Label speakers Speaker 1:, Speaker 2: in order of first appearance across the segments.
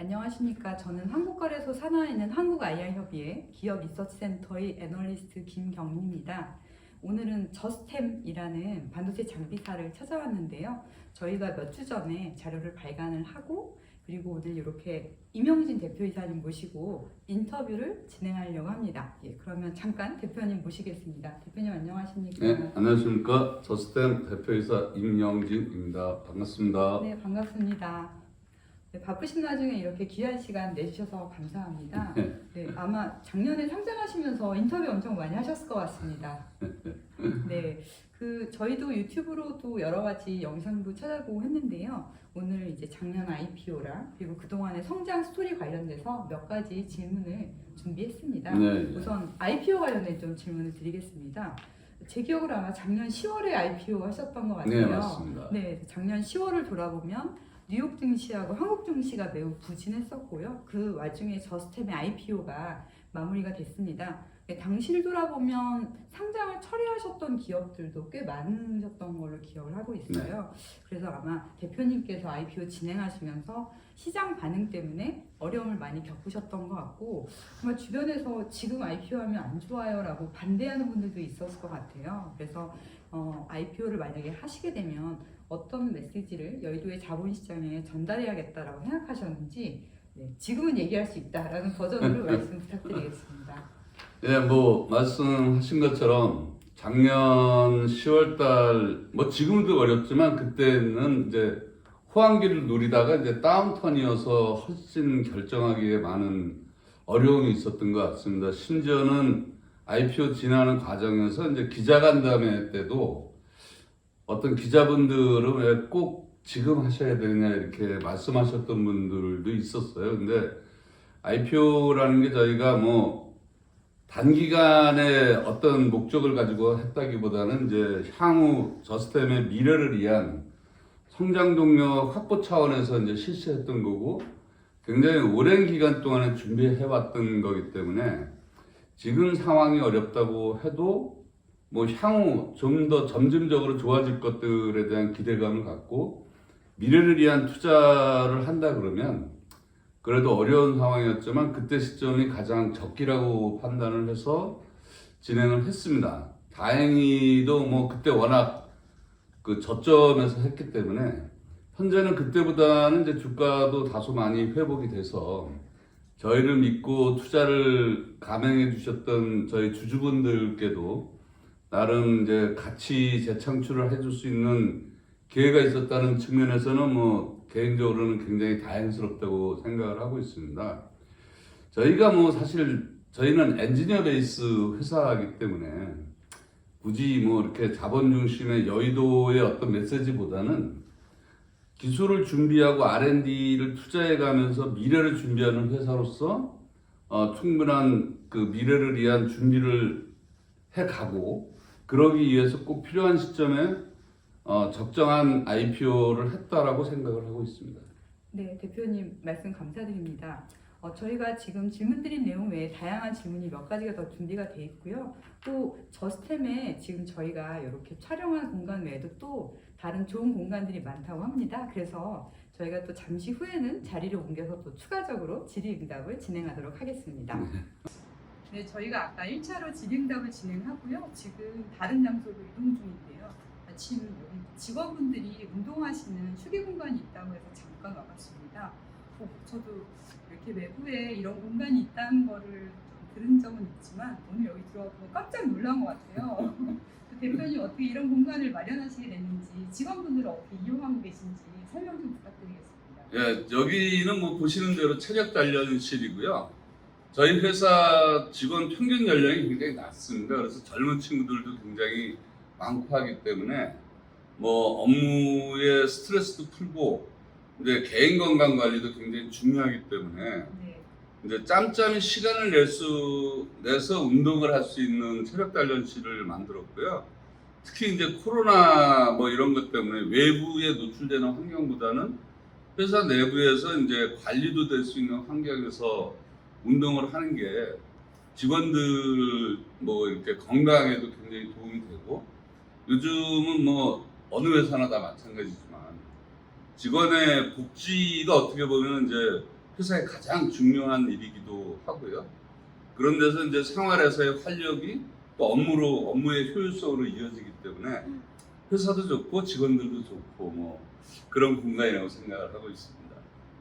Speaker 1: 안녕하십니까. 저는 한국거래소 산하에 있는 한국IR협의회 기업리서치센터의 애널리스트 김경민입니다. 오늘은 저스템이라는 반도체 장비사를 찾아왔는데요. 저희가 몇 주 전에 자료를 발간을 하고 그리고 오늘 이렇게 임영진 대표이사님 모시고 인터뷰를 진행하려고 합니다. 그러면 잠깐 대표님 모시겠습니다. 대표님 안녕하십니까?
Speaker 2: 네, 안녕하십니까. 저스템 대표이사 임영진입니다. 반갑습니다.
Speaker 1: 네, 반갑습니다. 네, 바쁘신 나중에 이렇게 귀한 시간 내주셔서 감사합니다. 네, 아마 작년에 상장하시면서 인터뷰 엄청 많이 하셨을 것 같습니다. 네, 저희도 유튜브로도 여러 가지 영상도 찾아보고 했는데요. 오늘 이제 작년 IPO랑 그리고 그동안의 성장 스토리 관련돼서 몇 가지 질문을 준비했습니다.
Speaker 2: 네.
Speaker 1: 우선 IPO 관련해 좀 질문을 드리겠습니다. 제 기억으로 아마 작년 10월에 IPO 하셨던 것 같아요.
Speaker 2: 네, 맞습니다.
Speaker 1: 네, 작년 10월을 돌아보면 뉴욕 증시하고 한국 증시가 매우 부진했었고요. 그 와중에 저스템의 IPO가 마무리가 됐습니다. 당시를 돌아보면 상장을 처리하셨던 기업들도 꽤 많으셨던 걸로 기억을 하고 있어요. 그래서 아마 대표님께서 IPO 진행하시면서 시장 반응 때문에 어려움을 많이 겪으셨던 것 같고 정말 주변에서 지금 IPO 하면 안 좋아요 라고 반대하는 분들도 있었을 것 같아요. 그래서 IPO를 만약에 하시게 되면 어떤 메시지를 여의도의 자본시장에 전달해야겠다라고 생각하셨는지 지금은 얘기할 수 있다라는 버전으로 말씀 부탁드리겠습니다.
Speaker 2: 예, 말씀하신 것처럼 작년 10월달 지금도 어렵지만 그때는 이제 호황기를 누리다가 이제 다운턴이어서 훨씬 결정하기에 많은 어려움이 있었던 것 같습니다. 심지어는 IPO 진행하는 과정에서 이제 기자간담회 때도 어떤 기자분들은 왜 꼭 지금 하셔야 되느냐 이렇게 말씀하셨던 분들도 있었어요. 근데 IPO라는 게 저희가 단기간에 어떤 목적을 가지고 했다기보다는 이제 향후 저스템의 미래를 위한 성장 동력 확보 차원에서 이제 실시했던 거고 굉장히 오랜 기간 동안에 준비해 왔던 거기 때문에 지금 상황이 어렵다고 해도 향후 좀 더 점진적으로 좋아질 것들에 대한 기대감을 갖고 미래를 위한 투자를 한다 그러면 그래도 어려운 상황이었지만 그때 시점이 가장 적기라고 판단을 해서 진행을 했습니다. 다행히도 그때 워낙 그 저점에서 했기 때문에 현재는 그때보다는 이제 주가도 다소 많이 회복이 돼서 저희를 믿고 투자를 감행해 주셨던 저희 주주분들께도 나름 이제 같이 재창출을 해줄 수 있는 기회가 있었다는 측면에서는 개인적으로는 굉장히 다행스럽다고 생각을 하고 있습니다. 저희가 사실 저희는 엔지니어 베이스 회사이기 때문에 굳이 이렇게 자본 중심의 여의도의 어떤 메시지보다는 기술을 준비하고 R&D를 투자해 가면서 미래를 준비하는 회사로서 충분한 그 미래를 위한 준비를 해 가고 그러기 위해서 꼭 필요한 시점에 적정한 IPO를 했다라고 생각을 하고 있습니다.
Speaker 1: 네, 대표님 말씀 감사드립니다. 저희가 지금 질문드린 내용 외에 다양한 질문이 몇 가지가 더 준비가 돼 있고요. 또 저스템에 지금 저희가 이렇게 촬영한 공간 외에도 또 다른 좋은 공간들이 많다고 합니다. 그래서 저희가 또 잠시 후에는 자리를 옮겨서 또 추가적으로 질의응답을 진행하도록 하겠습니다. 네, 저희가 아까 1차로 질의응답을 진행하고요. 지금 다른 장소로 이동 중인데요. 아침 여기 직원분들이 운동하시는 휴게 공간이 있다고 해서 잠깐 와봤습니다. 저도 이렇게 외부에 이런 공간이 있다는 거를 들은 적은 있지만 오늘 여기 들어와서 깜짝 놀란 것 같아요. 대표님 어떻게 이런 공간을 마련하시게 됐는지 직원분들은 어떻게 이용하고 계신지 설명 좀 부탁드리겠습니다.
Speaker 2: 예, 여기는 보시는 대로 체력 단련실이고요. 저희 회사 직원 평균 연령이 굉장히 낮습니다. 그래서 젊은 친구들도 굉장히 많고 하기 때문에 업무의 스트레스도 풀고 이제 개인 건강 관리도 굉장히 중요하기 때문에 이제 짬짬이 시간을 내서 운동을 할 수 있는 체력 단련실을 만들었고요. 특히 이제 코로나 이런 것 때문에 외부에 노출되는 환경보다는 회사 내부에서 이제 관리도 될 수 있는 환경에서 운동을 하는 게 직원들 이렇게 건강에도 굉장히 도움이 되고 요즘은 어느 회사나 다 마찬가지지만 직원의 복지가 어떻게 보면 이제 회사의 가장 중요한 일이기도 하고요. 그런 데서 이제 생활에서의 활력이 또 업무의 효율성으로 이어지기 때문에 회사도 좋고 직원들도 좋고 뭐 그런 공간이라고 생각을 하고 있습니다.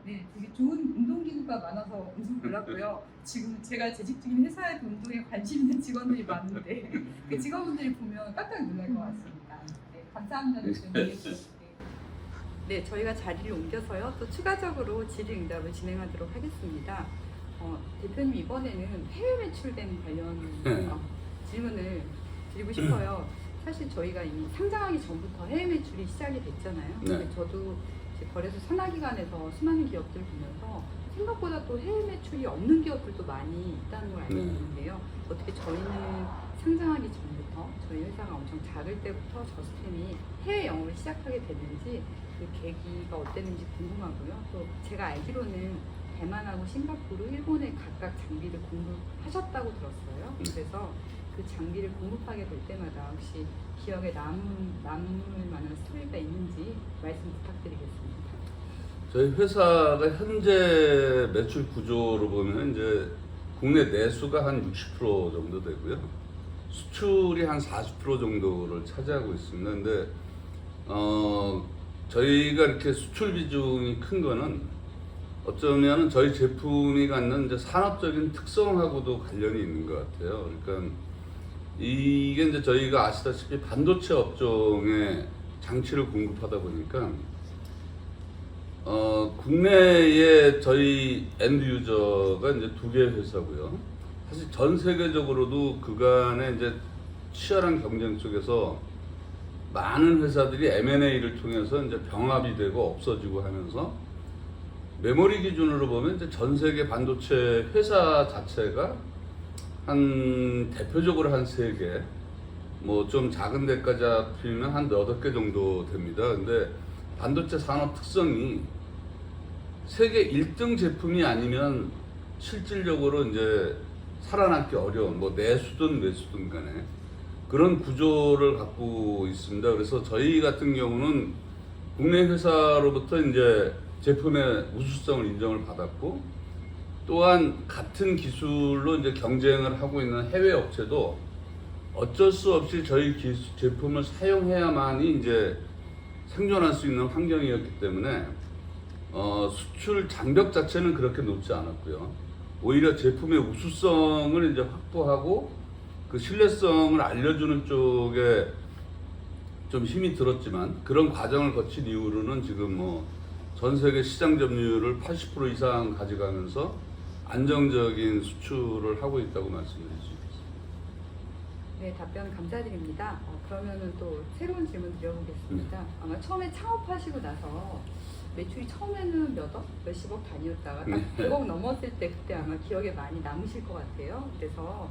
Speaker 1: 네, 되게 좋은 운동기구가 많아서 엄청 놀랐고요. 지금 제가 재직 중인 회사에도 운동에 관심 있는 직원들이 많은데 그 직원분들이 보면 깜짝 놀랄 것 같습니다. 네, 감사합니다, 대표님. 네, 저희가 자리를 옮겨서요. 또 추가적으로 질의응답을 진행하도록 하겠습니다. 대표님 이번에는 해외 매출된 관련 질문을 드리고 싶어요. 사실 저희가 이미 상장하기 전부터 해외 매출이 시작이 됐잖아요.
Speaker 2: 네.
Speaker 1: 근데 저도 이제 거래소 산하기관에서 수많은 기업들 보면서 생각보다 또 해외 매출이 없는 기업들도 많이 있다는 걸 알고
Speaker 2: 네.
Speaker 1: 있는데요. 어떻게 저희는 상장하기 전부터 저희 회사가 엄청 작을 때부터 저스템이 해외 영업을 시작하게 됐는지 그 계기가 어땠는지 궁금하고요. 또 제가 알기로는 대만하고 싱가포르, 일본에 각각 장비를 공급하셨다고 들었어요. 그래서 그 장비를 공급하게 될 때마다 혹시 기억에 남을 만한 스토리가 있는지 말씀 부탁드리겠습니다.
Speaker 2: 저희 회사가 현재 매출 구조로 보면 이제 국내 내수가 한 60% 정도 되고요. 수출이 한 40% 정도를 차지하고 있습니다. 근데 저희가 이렇게 수출 비중이 큰 거는 어쩌면 저희 제품이 갖는 이제 산업적인 특성하고도 관련이 있는 것 같아요. 그러니까 이게 이제 저희가 아시다시피 반도체 업종에 장치를 공급하다 보니까 국내에 저희 엔드 유저가 이제 2개 회사고요. 사실 전 세계적으로도 그간에 이제 치열한 경쟁 속에서 많은 회사들이 M&A를 통해서 이제 병합이 되고 없어지고 하면서 메모리 기준으로 보면 이제 전 세계 반도체 회사 자체가 한 대표적으로 한 3개, 뭐 좀 작은 데까지 합치면 한 8개 정도 됩니다. 근데 반도체 산업 특성이 세계 1등 제품이 아니면 실질적으로 이제 살아남기 어려운 뭐 내수든 외수든 간에 그런 구조를 갖고 있습니다. 그래서 저희 같은 경우는 국내 회사로부터 이제 제품의 우수성을 인정을 받았고 또한 같은 기술로 이제 경쟁을 하고 있는 해외 업체도 어쩔 수 없이 저희 제품을 사용해야만이 이제 생존할 수 있는 환경이었기 때문에 수출 장벽 자체는 그렇게 높지 않았고요. 오히려 제품의 우수성을 이제 확보하고 그 신뢰성을 알려주는 쪽에 좀 힘이 들었지만 그런 과정을 거친 이후로는 지금 뭐 전 세계 시장 점유율을 80% 이상 가져가면서 안정적인 수출을 하고 있다고 말씀드릴 수 있겠습니다.
Speaker 1: 네, 답변 감사드립니다. 그러면은 또 새로운 질문 드려보겠습니다. 아마 처음에 창업하시고 나서 매출이 처음에는 몇십억 단위였다가 딱 100억 넘었을 때 그때 아마 기억에 많이 남으실 것 같아요. 그래서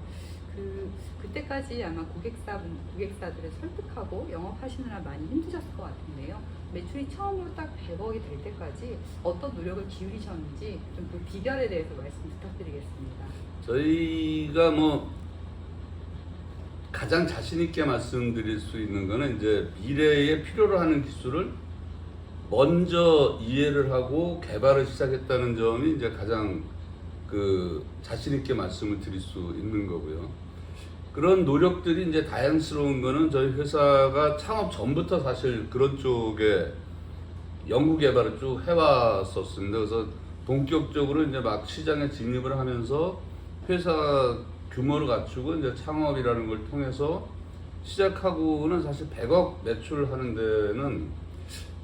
Speaker 1: 그때까지 아마 고객사들을 설득하고 영업하시느라 많이 힘드셨을 것 같은데요. 매출이 처음으로 딱 100억이 될 때까지 어떤 노력을 기울이셨는지 좀 그 비결에 대해서 말씀 부탁드리겠습니다.
Speaker 2: 저희가 뭐 가장 자신 있게 말씀드릴 수 있는 거는 이제 미래에 필요로 하는 기술을 먼저 이해를 하고 개발을 시작했다는 점이 이제 가장 그 자신 있게 말씀을 드릴 수 있는 거고요. 그런 노력들이 이제 다양스러운 거는 저희 회사가 창업 전부터 사실 그런 쪽에 연구 개발을 쭉 해왔었습니다. 그래서 본격적으로 이제 막 시장에 진입을 하면서 회사 규모를 갖추고 이제 창업이라는 걸 통해서 시작하고는 사실 100억 매출하는 데는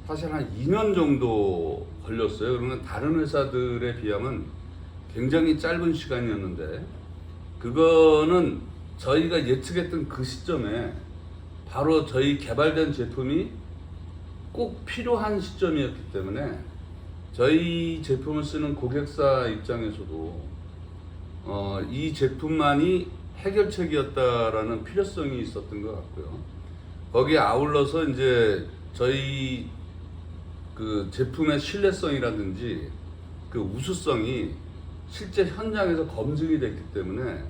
Speaker 2: 사실 한 2년 정도 걸렸어요. 그러면 다른 회사들에 비하면 굉장히 짧은 시간이었는데 그거는 저희가 예측했던 그 시점에 바로 저희 개발된 제품이 꼭 필요한 시점이었기 때문에 저희 제품을 쓰는 고객사 입장에서도 이 제품만이 해결책이었다라는 필요성이 있었던 것 같고요. 거기에 아울러서 이제 저희 그 제품의 신뢰성이라든지 그 우수성이 실제 현장에서 검증이 됐기 때문에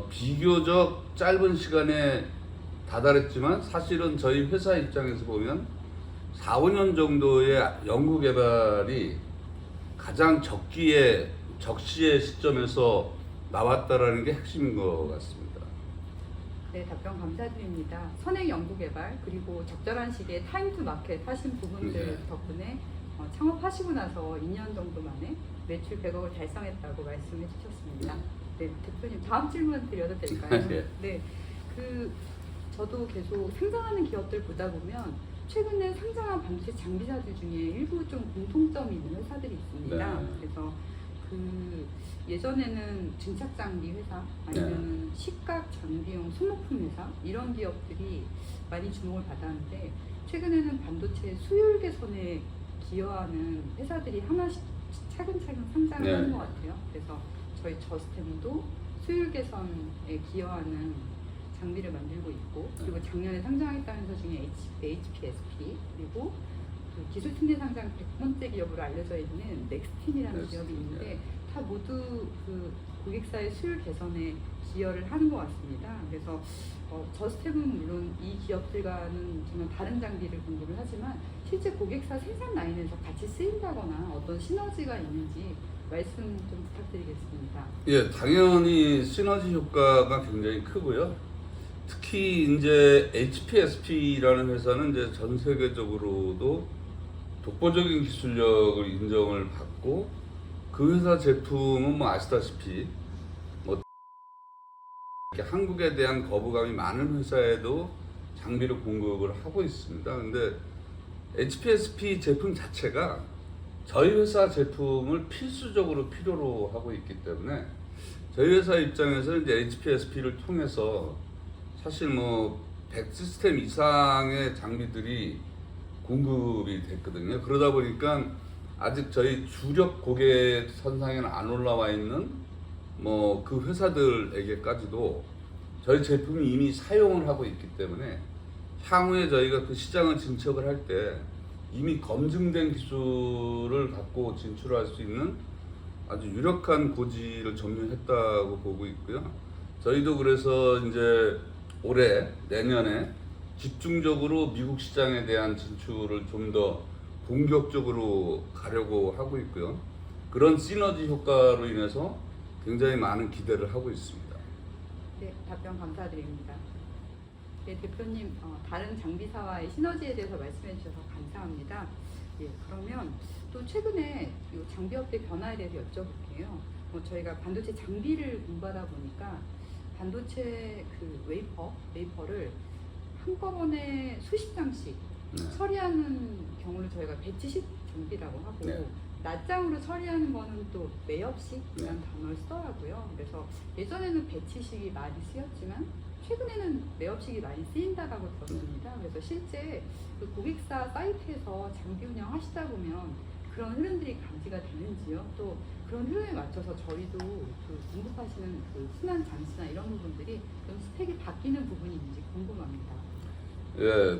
Speaker 2: 비교적 짧은 시간에 다다랐지만 사실은 저희 회사 입장에서 보면 4, 5년 정도의 연구 개발이 가장 적시의 시점에서 나왔다라는 게 핵심인 것 같습니다.
Speaker 1: 네, 답변 감사드립니다. 선행 연구개발 그리고 적절한 시기에 타임 투 마켓 하신 부분들
Speaker 2: 네.
Speaker 1: 덕분에 창업하시고 나서 2년 정도 만에 매출 100억을 달성했다고 말씀해 주셨습니다. 네, 대표님 다음 질문 드려도 될까요?
Speaker 2: 네.
Speaker 1: 네, 저도 계속 생산하는 기업들 보다 보면 최근에 상장한 반도체 장비사들 중에 일부 좀 공통점이 있는 회사들이 있습니다.
Speaker 2: 네.
Speaker 1: 그래서 예전에는 증착장비 회사 아니면 식각 장비용 소모품 회사 이런 기업들이 많이 주목을 받았는데 최근에는 반도체 수율 개선에 기여하는 회사들이 하나씩 차근차근 상장을
Speaker 2: 네.
Speaker 1: 하는 것 같아요. 그래서 저희 저스템도 수율 개선에 기여하는 장비를 만들고 있고 그리고 작년에 상장했다는 회사 중에 HPSP 그리고 기술팀대 상장 100번째 기업으로 알려져 있는 넥스틴이라는 기업이 있는데 다 모두 고객사의 수율 개선에 기여를 하는 것 같습니다. 그래서 저스텝은 물론 이 기업들과는 전혀 다른 장비를 공급을 하지만 실제 고객사 생산 라인에서 같이 쓰인다거나 어떤 시너지가 있는지 말씀 좀 부탁드리겠습니다.
Speaker 2: 예, 당연히 시너지 효과가 굉장히 크고요. 특히 이제 HPSP라는 회사는 이제 전 세계적으로도 독보적인 기술력을 인정을 받고 그 회사 제품은 뭐 아시다시피 뭐 이렇게 한국에 대한 거부감이 많은 회사에도 장비를 공급을 하고 있습니다. 근데 HPSP 제품 자체가 저희 회사 제품을 필수적으로 필요로 하고 있기 때문에 저희 회사 입장에서 이제 HPSP를 통해서 사실 뭐 100 시스템 이상의 장비들이 공급이 됐거든요. 그러다 보니까 아직 저희 주력 고객 선상에는 안 올라와 있는 뭐 그 회사들에게까지도 저희 제품이 이미 사용을 하고 있기 때문에 향후에 저희가 그 시장을 진척을 할 때 이미 검증된 기술을 갖고 진출할 수 있는 아주 유력한 고지를 점유했다고 보고 있고요. 저희도 그래서 이제 올해 내년에 집중적으로 미국 시장에 대한 진출을 좀 더 본격적으로 가려고 하고 있고요. 그런 시너지 효과로 인해서 굉장히 많은 기대를 하고 있습니다.
Speaker 1: 네, 답변 감사드립니다. 네, 대표님 다른 장비사와의 시너지에 대해서 말씀해 주셔서 감사합니다. 예, 그러면 또 최근에 이 장비업계 변화에 대해서 여쭤볼게요. 저희가 반도체 장비를 공부하다 보니까 반도체 웨이퍼를 한꺼번에 수십 장씩 처리하는 경우를 저희가 배치식 장비라고 하고 낱장으로 처리하는 거는 또 매엽식이라는 단어를 쓰더라고요. 그래서 예전에는 배치식이 많이 쓰였지만 최근에는 매엽식이 많이 쓰인다고 들었습니다. 그래서 실제 그 고객사 사이트에서 장비 운영하시다 보면 그런 흐름들이 감지가 되는지요? 또 그런 흐름에 맞춰서 저희도 공급하시는 순환 장치나 이런 부분들이 좀 스펙이 바뀌는 부분이 있는지 궁금합니다.
Speaker 2: 예,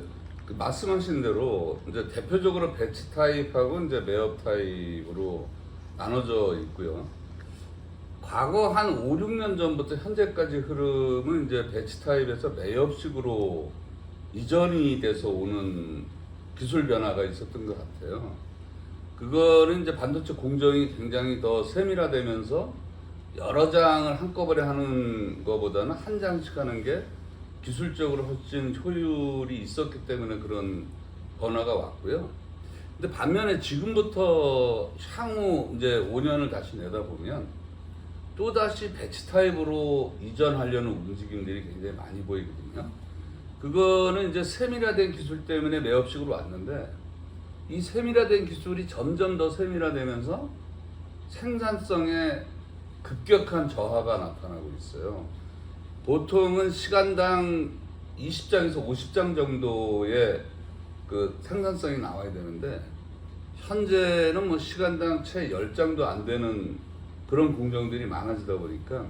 Speaker 2: 말씀하신 대로 이제 대표적으로 배치 타입하고 이제 매업 타입으로 나눠져 있고요. 과거 한 5, 6년 전부터 현재까지 흐름은 이제 배치 타입에서 매엽식으로 이전이 돼서 오는 기술 변화가 있었던 것 같아요. 그거는 이제 반도체 공정이 굉장히 더 세밀화되면서 여러 장을 한꺼번에 하는 것보다는 한 장씩 하는 게 기술적으로 훨씬 효율이 있었기 때문에 그런 변화가 왔고요. 근데 반면에 지금부터 향후 이제 5년을 다시 내다보면 또다시 배치 타입으로 이전하려는 움직임들이 굉장히 많이 보이거든요. 그거는 이제 세밀화된 기술 때문에 매업식으로 왔는데 이 세밀화된 기술이 점점 더 세밀화되면서 생산성에 급격한 저하가 나타나고 있어요. 보통은 시간당 20장에서 50장 정도의 그 생산성이 나와야 되는데 현재는 뭐 시간당 채 10장도 안 되는 그런 공정들이 많아지다 보니까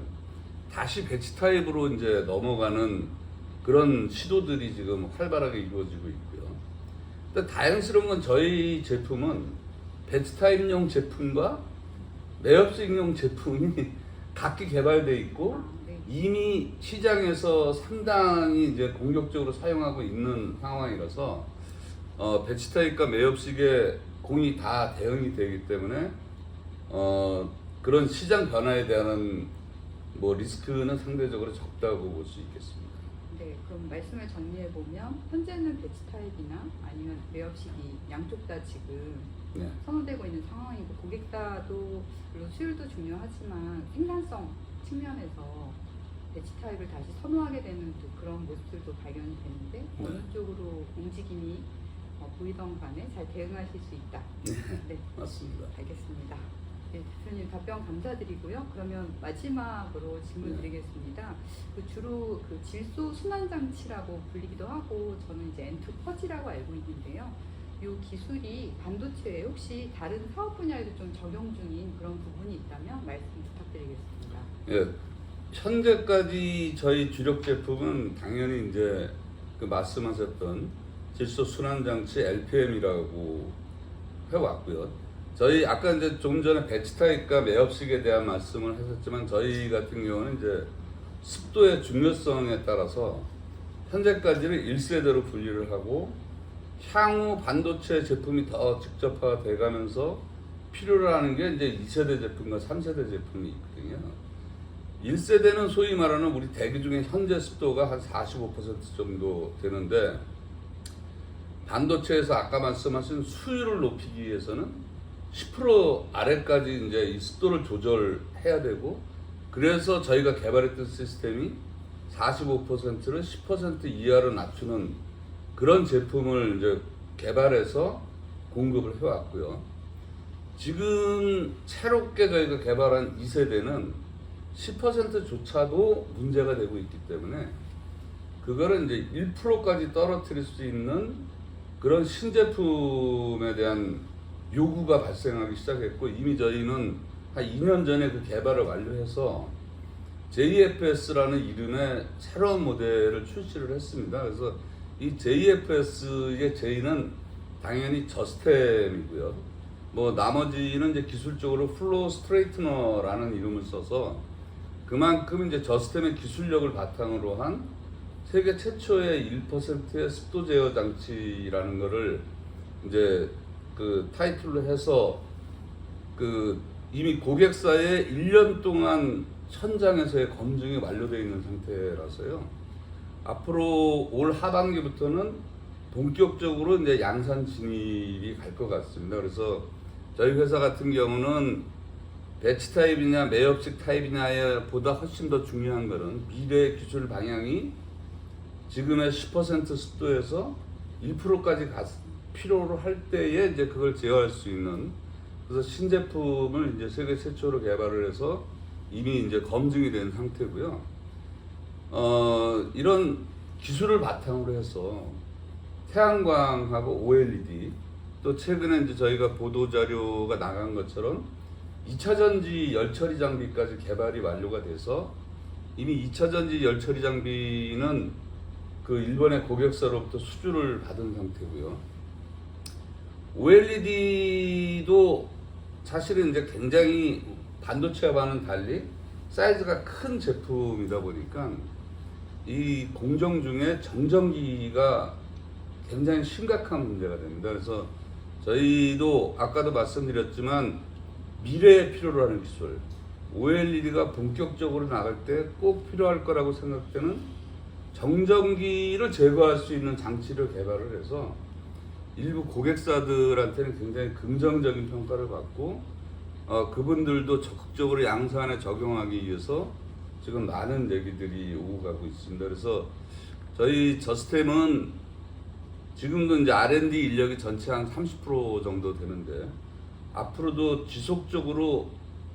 Speaker 2: 다시 배치 타입으로 이제 넘어가는 그런 시도들이 지금 활발하게 이루어지고 있고요. 근데 다행스러운 건 저희 제품은 배치 타입용 제품과 매엽식용 제품이 각기 개발되어 있고 이미 시장에서 상당히 이제 공격적으로 사용하고 있는 상황이라서 배치 타입과 매엽식의 공이 다 대응이 되기 때문에 그런 시장 변화에 대한 뭐 리스크는 상대적으로 적다고 볼 수 있겠습니다.
Speaker 1: 네, 그럼 말씀을 정리해 보면 현재는 배치 타입이나 아니면 매업 시기 양쪽 다 지금
Speaker 2: 네.
Speaker 1: 선호되고 있는 상황이고 고객사도 물론 수율도 중요하지만 생산성 측면에서 배치 타입을 다시 선호하게 되는 또 그런 모습들도 발견이 되는데 어느 쪽으로 움직임이 보이던 간에 잘 대응하실 수 있다. 네,
Speaker 2: 맞습니다.
Speaker 1: 알겠습니다. 네, 대표님 답변 감사드리고요. 그러면 마지막으로 질문 드리겠습니다. 주로 그 질소 순환 장치라고 불리기도 하고 저는 이제 N2 퍼지라고 알고 있는데요. 이 기술이 반도체에 혹시 다른 사업 분야에도 좀 적용 중인 그런 부분이 있다면 말씀 부탁드리겠습니다.
Speaker 2: 예, 현재까지 저희 주력 제품은 당연히 이제 그 말씀하셨던 질소 순환 장치 LPM이라고 해왔고요. 저희 아까 이제 조금 전에 배치 타입과 매업식에 대한 말씀을 하셨지만 저희 같은 경우는 이제 습도의 중요성에 따라서 현재까지는 1세대로 분리를 하고 향후 반도체 제품이 더 직접화가 돼가면서 필요로 하는 게 이제 2세대 제품과 3세대 제품이 있거든요. 1세대는 소위 말하는 우리 대기 중에 현재 습도가 한 45% 정도 되는데 반도체에서 아까 말씀하신 수율을 높이기 위해서는 10% 아래까지 이제 이 습도를 조절해야 되고 그래서 저희가 개발했던 시스템이 45%를 10% 이하로 낮추는 그런 제품을 이제 개발해서 공급을 해왔고요. 지금 새롭게 저희가 개발한 2세대는 10%조차도 문제가 되고 있기 때문에 그거를 이제 1%까지 떨어뜨릴 수 있는 그런 신제품에 대한 요구가 발생하기 시작했고 이미 저희는 한 2년 전에 그 개발을 완료해서 JFS라는 이름의 새로운 모델을 출시를 했습니다. 그래서 이 JFS의 J는 당연히 저스템이고요. 뭐 나머지는 이제 기술적으로 플로우 스트레이트너라는 이름을 써서 그만큼 이제 저스템의 기술력을 바탕으로 한 세계 최초의 1%의 습도 제어 장치라는 거를 이제 그 타이틀로 해서 그 이미 고객사에 1년 동안 현장에서의 검증이 완료되어 있는 상태라서요. 앞으로 올 하반기부터는 본격적으로 이제 양산 진입이 갈 것 같습니다. 그래서 저희 회사 같은 경우는 배치 타입이냐 매업식 타입이냐에 보다 훨씬 더 중요한 것은 미래의 기술 방향이 지금의 10% 습도에서 1%까지 필요로 할 때에 이제 그걸 제어할 수 있는 그래서 신제품을 이제 세계 최초로 개발을 해서 이미 이제 검증이 된 상태고요. 이런 기술을 바탕으로 해서 태양광하고 OLED 또 최근에 이제 저희가 보도 자료가 나간 것처럼 2차 전지 열처리 장비까지 개발이 완료가 돼서 이미 2차 전지 열처리 장비는 그 일본의 고객사로부터 수주를 받은 상태고요. OLED도 사실은 이제 굉장히 반도체와는 달리 사이즈가 큰 제품이다 보니까 이 공정 중에 정전기가 굉장히 심각한 문제가 됩니다. 그래서 저희도 아까도 말씀드렸지만 미래에 필요로 하는 기술 OLED가 본격적으로 나갈 때 꼭 필요할 거라고 생각되는 정전기를 제거할 수 있는 장치를 개발을 해서 일부 고객사들한테는 굉장히 긍정적인 평가를 받고 그분들도 적극적으로 양산에 적용하기 위해서 지금 많은 얘기들이 오고 가고 있습니다. 그래서 저희 저스템은 지금도 이제 R&D 인력이 전체 한 30% 정도 되는데 앞으로도 지속적으로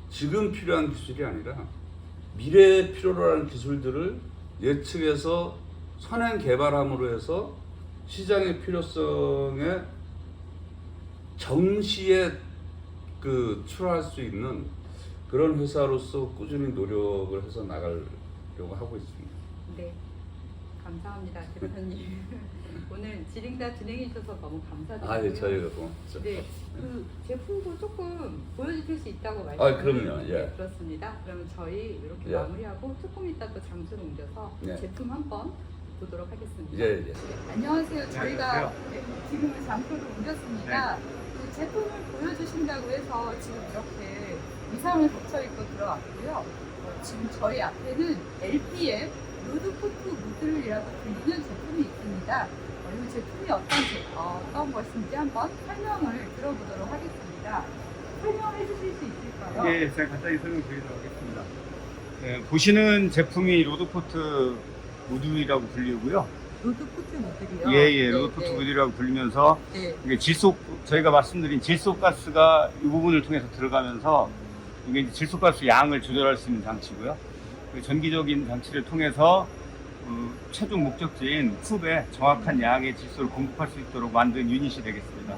Speaker 2: 지금 필요한 기술이 아니라 미래에 필요로 하는 기술들을 예측해서 선행 개발함으로 해서 시장의 필요성에 정시에 그 출하할 수 있는 그런 회사로서 꾸준히 노력을 해서 나가려고 하고 있습니다.
Speaker 1: 네, 감사합니다, 대표님. 오늘 지링다 진행해 주셔서 너무 감사드리고요.
Speaker 2: 예, 저희가 고맙죠.
Speaker 1: 네, 그 제품도 조금 보여주실 수 있다고
Speaker 2: 그럼요. 예.
Speaker 1: 네, 그렇습니다. 그러면 저희 이렇게
Speaker 2: 예.
Speaker 1: 마무리하고 조금 이따 또 장소로 옮겨서
Speaker 2: 예.
Speaker 1: 제품 한번 보도록 하겠습니다.
Speaker 2: 예.
Speaker 1: 네, 안녕하세요. 저희가 지금 장소로 옮겼습니다. 그 제품을 보여주신다고 해서 지금 이렇게 의상을 갖춰 입고 들어왔고요. 지금 저희 앞에는 LPM 로드포트 무드이라고 불리는 제품이 있습니다. 이 제품이 어떤 것인지 한번 설명을 들어보도록 하겠습니다. 설명해 주실 수 있을까요?
Speaker 3: 예, 제가 간단히 설명드리도록 하겠습니다. 보시는 제품이 로드포트 무드이라고 불리고요.
Speaker 1: 로드포트 무드이요?
Speaker 3: 예, 로드포트 무드이라고 불리면서
Speaker 1: 네.
Speaker 3: 이게 저희가 말씀드린 질소가스가 이 부분을 통해서 들어가면서 이게 이제 질소가스 양을 조절할 수 있는 장치고요. 전기적인 장치를 통해서 최종 목적지인 숲에 정확한 양의 질소를 공급할 수 있도록 만든 유닛이 되겠습니다.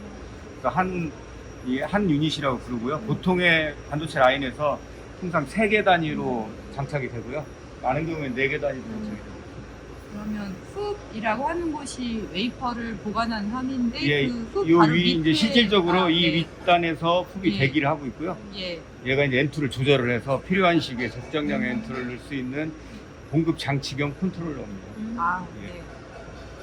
Speaker 3: 그래서 한 유닛이라고 부르고요. 보통의 반도체 라인에서 통상 3개 단위로 장착이 되고요. 많은 경우에는 4개 단위로 장착이 됩니다.
Speaker 1: 그러면 훅이라고 하는 곳이 웨이퍼를 보관한 선인데
Speaker 3: 예,
Speaker 1: 그훅
Speaker 3: 요
Speaker 1: 바로
Speaker 3: 위 이제
Speaker 1: 밑에-
Speaker 3: 실질적으로 이
Speaker 1: 예.
Speaker 3: 윗단에서 훅이
Speaker 1: 예.
Speaker 3: 대기를 하고 있고요.
Speaker 1: 예.
Speaker 3: 얘가 이제 엔투를 조절을 해서 필요한 시기에 적정량의 엔투를 넣을 수 있는 공급 장치경 컨트롤러입니다.
Speaker 1: 아,
Speaker 3: 예.
Speaker 1: 네.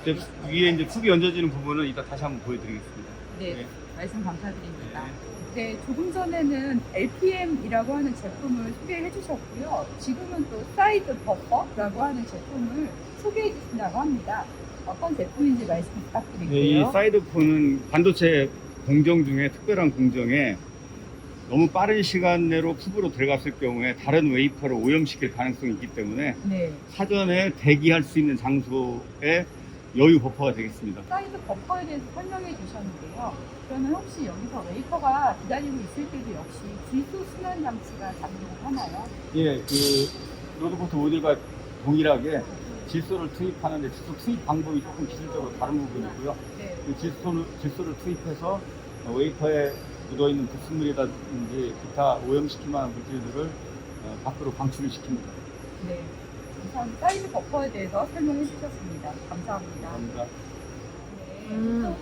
Speaker 3: 근데 위에 이제 훅이 얹어지는 부분은 이따 다시 한번 보여드리겠습니다.
Speaker 1: 네.
Speaker 3: 예.
Speaker 1: 말씀 감사드립니다.
Speaker 3: 예.
Speaker 1: 네, 조금 전에는 LPM이라고 하는 제품을 소개해 주셨고요. 지금은 또 사이드 버퍼라고 하는 제품을 소개해 주신다고 합니다. 어떤 제품인지 말씀
Speaker 3: 네,
Speaker 1: 부탁드릴게요.
Speaker 3: 이 사이드폰은 반도체 공정 중에 특별한 공정에 너무 빠른 시간 내로 큐브로 들어갔을 경우에 다른 웨이퍼를 오염시킬 가능성이 있기 때문에
Speaker 1: 네.
Speaker 3: 사전에 대기할 수 있는 장소에 여유 버퍼가 되겠습니다.
Speaker 1: 사이드 버퍼에 대해서 설명해 주셨는데요. 그러면 혹시 여기서 웨이퍼가 기다리고 있을 때도 역시 질소 순환 장치가 작동을 하나요?
Speaker 3: 예, 그 로드포트 모듈과 동일하게 질소를 투입하는데 질소 투입 방법이 조금 기술적으로 다른 부분이고요.
Speaker 1: 네.
Speaker 3: 그 질소를 투입해서 웨이퍼에 묻어있는 불순물이라든지 기타 오염시킬 만한 물질들을 밖으로 방출을 시킵니다.
Speaker 1: 네. 우선 사이드 버퍼에 대해서 설명해 주셨습니다. 감사합니다.
Speaker 3: 감사합니다.
Speaker 1: 네.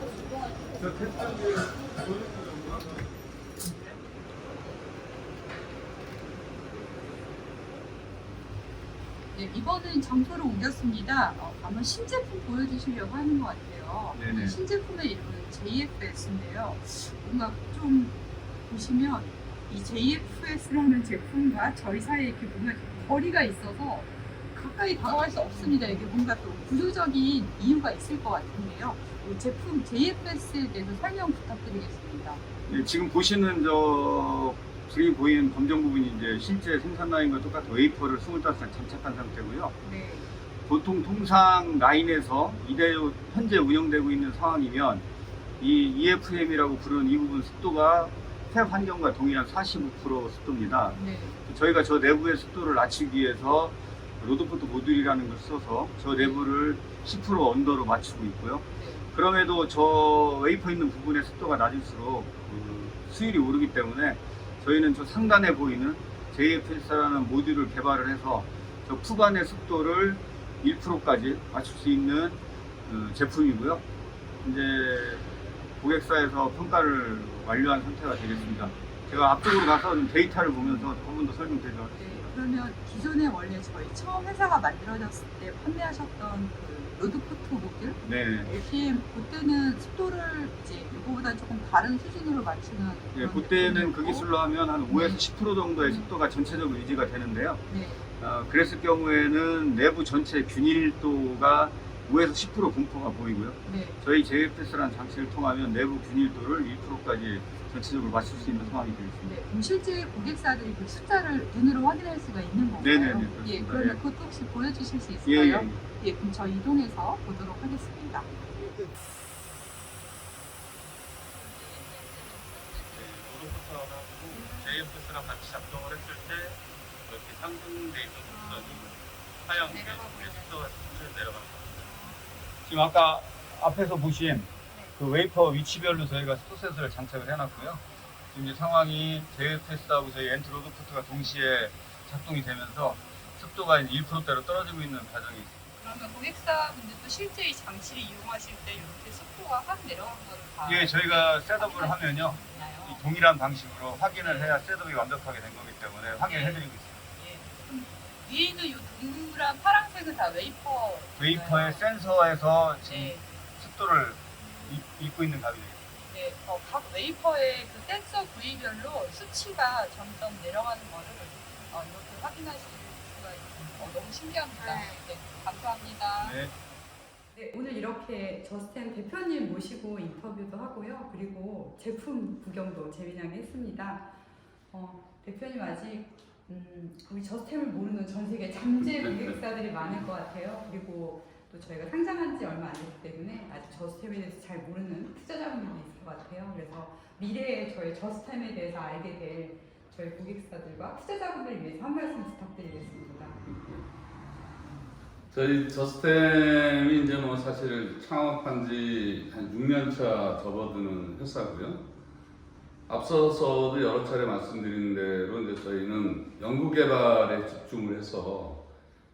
Speaker 1: 네, 이번엔 장소를 옮겼습니다. 아마 신제품 보여주시려고 하는 것 같아요.
Speaker 3: 네네.
Speaker 1: 신제품의 이름은 JFS인데요. 뭔가 좀 보시면 이 JFS라는 제품과 저희 사이에 이렇게 뭔가 거리가 있어서 가까이 다가갈 수 없습니다. 이게 뭔가 또 구조적인 이유가 있을 것 같은데요. 이 제품 JFS에 대해서 설명 부탁드리겠습니다.
Speaker 3: 예, 지금 보시는 저기 보이는 검정 부분이 이제 실제 생산 라인과 똑같은 웨이퍼를 25장 장착한 상태고요.
Speaker 1: 네.
Speaker 3: 보통 통상 라인에서 이대로 현재 운영되고 있는 상황이면 이 EFM이라고 부르는 이 부분 습도가 폐 환경과 동일한 45% 습도입니다.
Speaker 1: 네.
Speaker 3: 저희가 저 내부의 습도를 낮추기 위해서 로드포트 모듈이라는 걸 써서 저 내부를 10% 언더로 맞추고 있고요.
Speaker 1: 네.
Speaker 3: 그럼에도 저 웨이퍼 있는 부분의 습도가 낮을수록 수율이 오르기 때문에 저희는 저 상단에 보이는 JFS라는 모듈을 개발을 해서 저 푸반의 습도를 1%까지 맞출 수 있는 제품이고요. 이제 고객사에서 평가를 완료한 상태가 되겠습니다. 제가 앞쪽으로 가서 좀 데이터를 보면서 한 번 더 설명드리도록 하겠습니다.
Speaker 1: 네, 그러면 기존에 원래 저희 처음 회사가 만들어졌을 때 판매하셨던 그 로드포트 모듈
Speaker 3: 네.
Speaker 1: LPM 그때는 습도를 이제 이거보다 조금 다른 수준으로 맞추는
Speaker 3: 네,
Speaker 1: 그런
Speaker 3: 그때는 그
Speaker 1: 제품이었고,
Speaker 3: 기술로 하면 한 5에서 10% 정도의 습도가 전체적으로 유지가 되는데요.
Speaker 1: 네,
Speaker 3: 그랬을 경우에는 내부 전체 균일도가 5에서 10% 분포가 보이고요.
Speaker 1: 네,
Speaker 3: 저희 JFS라는 장치를 통하면 내부 균일도를 1%까지 전체적으로 맞출 수 있는 상황이 되겠습니다.
Speaker 1: 네. 그럼 실제 고객사들이 그 숫자를 눈으로 확인할 수가 있는 건가요?
Speaker 3: 네네네,
Speaker 1: 예,
Speaker 3: 그렇습니다.
Speaker 1: 그러면
Speaker 3: 예.
Speaker 1: 그것도 혹시 보여주실 수
Speaker 3: 예,
Speaker 1: 있을까요?
Speaker 3: 예.
Speaker 1: 예, 그럼 저 이동해서 보도록 하겠습니다.
Speaker 3: JFS랑 같이 작동을 했을 때 이렇게 상승돼 있는 곡선이 하향 습도가 천천히 내려가는 겁니다. 지금 아까 앞에서 보신 그 웨이퍼 위치별로 저희가 습도 센서를 장착을 해놨고요. 지금 이제 상황이 JFS하고 저희 엔트로드포트가 동시에 작동이 되면서 습도가 이제 1%대로 떨어지고 있는 과정이 있습니다.
Speaker 1: 그러면 고객사분들도 실제 이 장치를 이용하실 때 이렇게 습도가 확 내려간 거를 다
Speaker 3: 예, 저희가 셋업을 하면요.
Speaker 1: 있나요?
Speaker 3: 이 동일한 방식으로 확인을 해야 셋업이 완벽하게 된 거기 때문에 확인해드리고 있습니다.
Speaker 1: 예. 그럼 위에 있는 이 동그란 파란색은 다 웨이퍼.
Speaker 3: 웨이퍼의 센서에서 지금
Speaker 1: 네.
Speaker 3: 습도를 읽고 있는 값이 되겠습니다.
Speaker 1: 네, 각 웨이퍼의 그 센서 부위별로 수치가 점점 내려가는 거를 이렇게 확인하실 수가 있습니다. 너무 신기합니다. 네, 감사합니다.
Speaker 3: 네.
Speaker 1: 네, 오늘 이렇게 저스템 대표님 모시고 인터뷰도 하고요. 그리고 제품 구경도 재미나게 했습니다. 대표님 아직 우리 저스템을 모르는 전 세계 잠재 고객사들이 많을 것 같아요. 그리고 또 저희가 상장한 지 얼마 안 됐기 때문에 아직 저스템에 대해서 잘 모르는 투자자분들도 있을 것 같아요. 그래서 미래에 저희 저스템에 대해서 알게 될 저희 고객사들과 투자자분들을 위해서 한 말씀 부탁드리겠습니다.
Speaker 2: 저희 저스템이 이제 뭐 사실 창업한 지 한 6년 차 접어드는 회사고요. 앞서서도 여러 차례 말씀드린 대로 이제 저희는 연구개발에 집중을 해서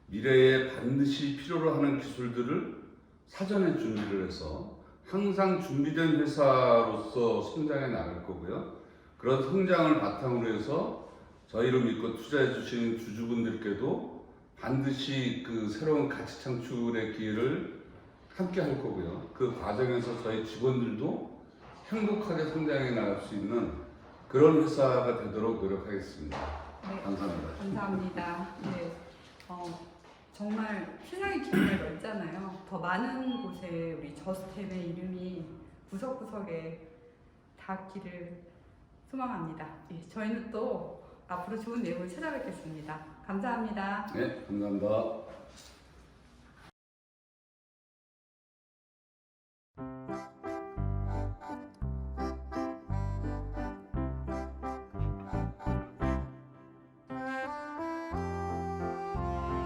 Speaker 2: 미래에 반드시 필요로 하는 기술들을 사전에 준비를 해서 항상 준비된 회사로서 성장해 나갈 거고요. 그런 성장을 바탕으로 해서 저희를 믿고 투자해 주신 주주분들께도 반드시 그 새로운 가치 창출의 기회를 함께 할 거고요. 그 과정에서 저희 직원들도 행복하게 성장해 나갈 수 있는 그런 회사가 되도록 노력하겠습니다.
Speaker 1: 네,
Speaker 2: 감사합니다.
Speaker 1: 감사합니다. 네, 정말 세상이 정말 넓잖아요. 더 많은 곳에 우리 저스템의 이름이 구석구석에 닿기를 소망합니다. 예, 저희는 또 앞으로 좋은 내용을 찾아뵙겠습니다. 감사합니다.
Speaker 2: 네, 감사합니다.